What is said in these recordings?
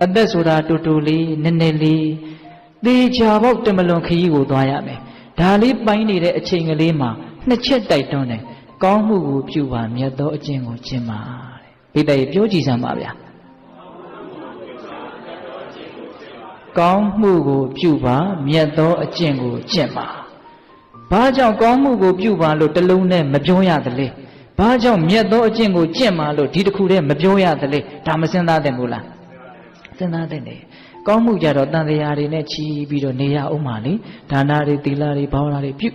အသက်ဆိုတာတူတူလေးနည်းနည်းလေးသေချာပေါက်တမလွန်ခရီးကိုသွားရမယ်ဒါလေးပိုင်းနေတဲ့အချိန်ကလေးမှာနှစ်ချက်တိုက်တွန်းတယ်ကောင်းမှုကိုပြုပါမြတ်သောအကျင့်ကိုကျင့်ပါတဲ့ပိဋကပြောကြည့်စမ်းပါဗျာကောင်းမှုကိုပြုပါမြတ်သောအကျင့်ကိုကျင့်ပါဘာကြောင့်ကောင်းမှုကိုပြုပါလို့တလုံးနဲ့မပြောရသလဲဘာကြောင့်မြတ်သောအကျင့်ကိုကျင့်ပါလို့ဒီတစ်ခုတည်းမပြောရသလဲဒါမစဉ်းစားသင့်ဘူးလားစဉ်းစားသင့်တယ်ကောင်းမှုကြတော့တန်တရားတွေနဲ့ချီးပြီးတော့နေရအောင်ပါလေဒါနတွေသီလတွေဘာဝနာတွေပြု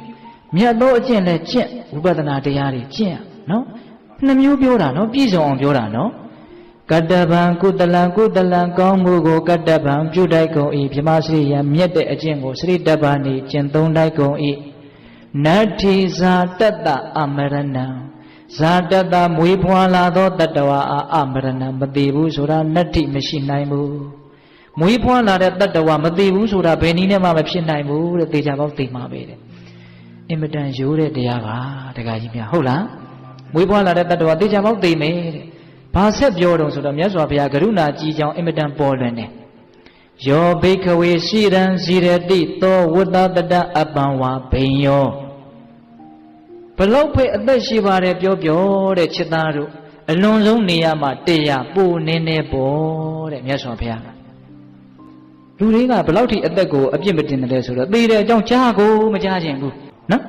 မြတ်သောအကျင့်လည်းကျင့်ဝိပဿနာတရားတွေကျင့်နော်နှစ်မျိုးပြောတာနော်ပြည့်စုံအောင်ပြောတာနော်ကတ္တဗံကုသလံကောင်းမှုကိုကတ္တဗံပြုတိုက်ကုန်၏ဗြဟ္မစရိယမြတ်တဲ့အကျင့်ကိုစရိတ္တဗာနိကျင့်သုံးတိုက်ကုန်၏နတ္ထိဇာတတ္တအမရဏံဇာတတ္တမွေးဖွားလာသောတတ္တဝါအားအမရဏံမသိဘူးဆိုတာနတ္ထိမရှိနိုင်ဘူးမွေးဖွားလာတဲ့တတ္တဝါမသိဘူးဆိုတာဘယ်နည်းနဲ့မှမဖြစ်နိုင်ဘူးတဲ့သေချာပေါက်သိမှာပဲတဲ့အင်မတန်ရိုးတဲ့တရားပါတခါကြီးများဟုတ်လားမွေးဖွားလာတဲ့တတ္တဝါသေချာပေါက်သိမယ်တဲ့ဘာဆက်ပြောတော့ဆိုတော့မြတ်စွာဘုရားကရုဏာကြီးကြောင်းအင်မတန်ပေါ်လွင်တယ်ယောဘိခဝေရှိရန်ဇိရတိသောဝတ္တတတအပံဝါဘိညောဘလောက်ပဲအသက်ရှိပါတယ်ပြောတဲ့ချစ်သားတို့အလွန်ဆုံးနေရာမှာတရားပို့နေနေပေါ်တဲ့မြတ်စွာဘုရားကလူတွေကဘလောက်ထိအသက်ကိုအပြစ်မတင်တယ်ဆိုတော့သေတဲ့အကြောင်းကြားကိုမကြားခြင်းဘူးနော်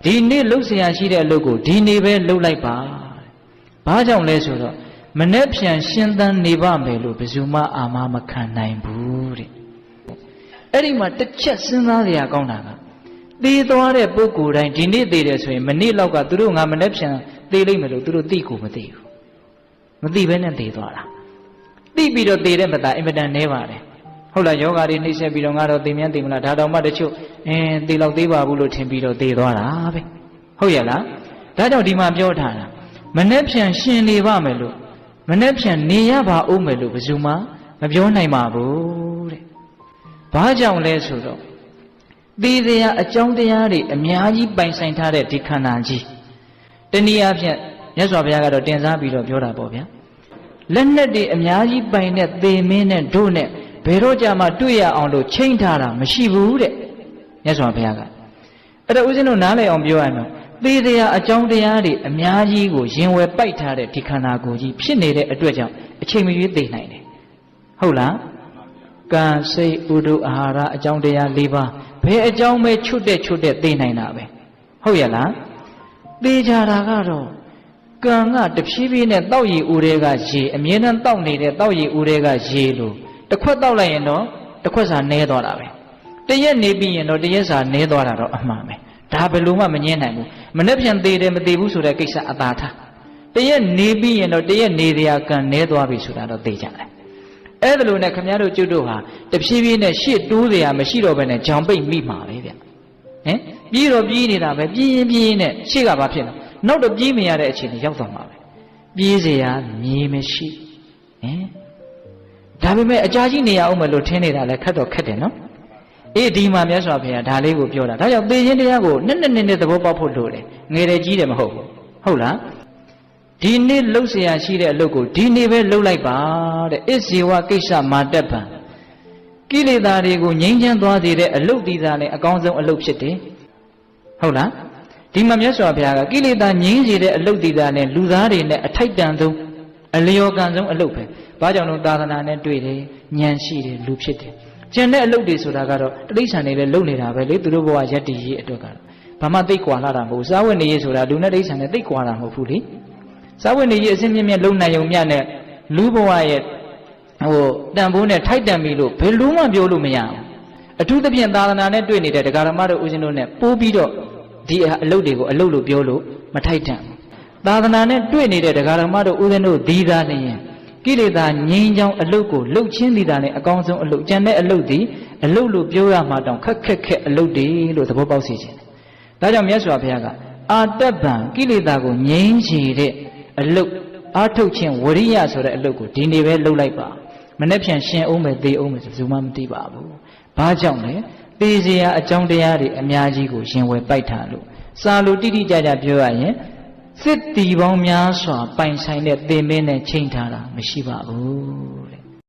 ဒီနေ့လှုပ်ရှားရှိတဲ့အလုပ်ကိုဒီနေ့ပဲလှုပ်လိုက်ပါဘာကြောင့်လဲဆိုတော့မနေ့ပြန်ရှင်းသန်းနေပါမယ်လို့ဘယ်သူမှအာမမခံနိုင်ဘူးတဲ့အဲ့ဒီမှာတစ်ချက်စဉ်းစားရကောင်းတာကသေသွားတဲ့ပုဂ္ဂိုလ်တိုင်းဒီနေ့သေတယ်ဆိုရင်မနေ့လောက်ကသူတို့ငါမနေ့ပြန်သေလိမ့်မယ်လို့သူတို့သိကိုမသိဘူးမသိဘဲနဲ့သေသွားတာသိပြီးတော့သေတဲ့မသားအင်မတန်နဲပါတယ်ဟုတ်လားယောဂါတွေနှိမ့်ဆက်ပြီးတော့ငါတော့သေမြန်းသေမလားဒါတောင်မှတချို့သေလောက်သေးပါဘူးလို့ထင်ပြီးတော့သေသွားတာပဲဟုတ်ရဲ့လားဒါကြောင့်ဒီမှာပြောထားတာမနေ့ပြန်ရှင်နေပါမယ်လို့မနေ့ပြန်နေရပါဦးမယ်လို့ဘယ်သူမှမပြောနိုင်ပါဘူးတဲ့ဘာကြောင့်လဲဆိုတော့သေတရားအကြောင်းတရားတွေအများကြီးပိုင်ဆိုင်ထားတဲ့ဒီခန္ဓာကြီးတနည်းအားဖြင့်မြတ်စွာဘုရားကတော့တင်စားပြီးတော့ပြောတာပေါ့ဗျာလက်နဲ့တွေအများကြီးပိုင်တဲ့သေမင်းနဲ့တို့နဲ့ဘယ်တော့ကြမှာတွေ့ရအောင်လို့ချိန်ထားတာမရှိဘူးတဲ့မြတ်စွာဘုရားကအဲ့တော့ဦးဇင်းတို့နားလည်အောင်ပြောရမယ်သေတရားအကြောင်းတရားတွေအများကြီးကိုရင်ဝယ်ပိုက်ထားတဲ့ဒီခန္ဓာကိုယ်ကြီးဖြစ်နေတဲ့အတွက်ကြောင့်အချိန်မရွေးသိနိုင်တယ်ဟုတ်လားကံစိတ်ဥဒုအာဟာရအကြောင်းတရား၄ပါးဘယ်အကြောင်းပဲချွတ်တဲ့သိနိုင်တာပဲဟုတ်ရဲ့လားသိကြတာကတော့ကံကတဖြည်းဖြည်းနဲ့တောက်ရည်ဦးတွေကရေအမြဲတမ်းတောက်နေတဲ့တောက်ရည်ဦးတွေကရေလို့တစ်ခွက်တောက်လိုက်ရင်တော့တစ်ခွက်စာနဲသွားတာပဲတရက်နေပြီးရင်တော့တရက်စာနဲသွားတာတော့အမှန်ပဲဒါဘယ်လိုမှမငြင်းနိုင်ဘူးမနေ့ပြန်သေးတယ်မသေးဘူးဆိုတဲ့ကိစ္စအသာထားတရက်နေပြီးရင်တော့တရက်နေတရားကံနဲသွားပြီဆိုတာတော့သိကြတယ်အဲ့ဒါလိုနဲ့ခင်ဗျားတို့ကျွတ်တို့ဟာတဖြည်းဖြည်းနဲ့ရှေ့တိုးစရာမရှိတော့ဘဲနဲ့ဂျောင်ပိတ်မိမှာပဲဗျဟင်ပြေးတော့ပြေးနေတာပဲပြေးရင်နဲ့ရှေ့ကဘာဖြစ်လဲနောက်တော့ပြေးမရတဲ့အခြေအနေရောက်သွားမှာပဲပြေးစရာမြေမရှိဟင်ဒါပေမဲ့အကြာကြီးနေရအောင်မလို့ထင်းနေတာလဲခက်တော့ခက်တယ်နော်အေးဒီမှာမြတ်စွာဘုရားဒါလေးကိုပြောတာဒါကြောင့်သေခြင်းတရားကိုနဲ့သဘောပေါက်ဖို့လိုတယ်ငယ်တယ်ကြီးတယ်မဟုတ်ဘူးဟုတ်လားဒီနေ့လှုပ်เสียရှိတဲ့အလုပ်ကိုဒီနေ့ပဲလှုပ်လိုက်ပါတဲ့အစ္စေဝကိစ္စမာတ္တပံကိလေသာတွေကိုငြိမ်းချမ်းသွားစေတဲ့အလုပ်ဒီသာလည်းအကောင်းဆုံးအလုပ်ဖြစ်တယ်ဟုတ်လားဒီမှာမြတ်စွာဘုရားကကိလေသာငြိမ်းစေတဲ့အလုပ်ဒီသာနဲ့လူသားတွေနဲ့အထိုက်တန်ဆုံးအလျော်ကန်ဆုံးအလုပ်ပဲဘာကြောင့်လို့သာသနာနဲ့တွေ့တယ်ဉာဏ်ရှိတယ်လူဖြစ်တယ်ကျန်တဲ့အလုပ်တွေဆိုတာကတော့တိဋ္ဌာန်တွေလည်းလုပ်နေတာပဲလေသူတို့ဘဝယက်တည်ရေးအတွက်ကတော့ဘာမှသိကွာလာတာမဟုတ်စားဝတ်နေရေးဆိုတာလူနဲ့တိဋ္ဌာန်နဲ့သိကွာတာမဟုတ်ဘူးလေစားဝတ်နေရေးအစင်းမြင့်မြတ်လုံနိုင်ုံမြတ်နဲ့လူဘဝရဲ့တန်ဖိုးနဲ့ထိုက်တန်ပြီလို့ဘယ်လိုမှပြောလို့မရဘူးအထူးသဖြင့်သာသနာနဲ့တွေ့နေတဲ့ဒကာရမတို့ဦးဇင်းတို့နဲ့ပိုးပြီးတော့ဒီအလုပ်တွေကိုအလုပ်လို့ပြောလို့မထိုက်တန်ဘူးသာသနာနဲ့တွေ့နေတဲ့ဒကာရမတို့ဦးဇင်းတို့ဒီသာလျင်ကိလေသာငြိမ်းချောင်းအလုပ်ကိုလှုပ်ချင်းသည်သာနဲ့အကောင်းဆုံးအလုပ်ကျန်တဲ့အလုပ်သည်အလုပ်လို့ပြောရမှတောင်ခက်အလုပ်တွေလို့သဘောပေါက်စေခြင်းဒါကြောင့်မြတ်စွာဘုရားကအာတ္တဗံကိလေသာကိုငြိမ်းချေတဲ့အလုပ်အာထုတ်ခြင်းဝရိယဆိုတဲ့အလုပ်ကိုဒီနေ့ပဲလုပ်လိုက်ပါမနေ့ပြန်ရှင်အောင်မယ်သေအောင်မယ်ဆိုဘယ်သူမှမသိပါဘူးဘာကြောင့်လဲသေစရာအကြောင်းတရားတွေအများကြီးကိုရင်ဝယ်ပိုက်ထားလို့စာလိုတိတိကျကျပြောရရင်စစ်တီပေါင်းများစွာပိုင်ဆိုင်တဲ့သင်မင်းနဲ့ချိန်ထားတာမရှိပါဘူး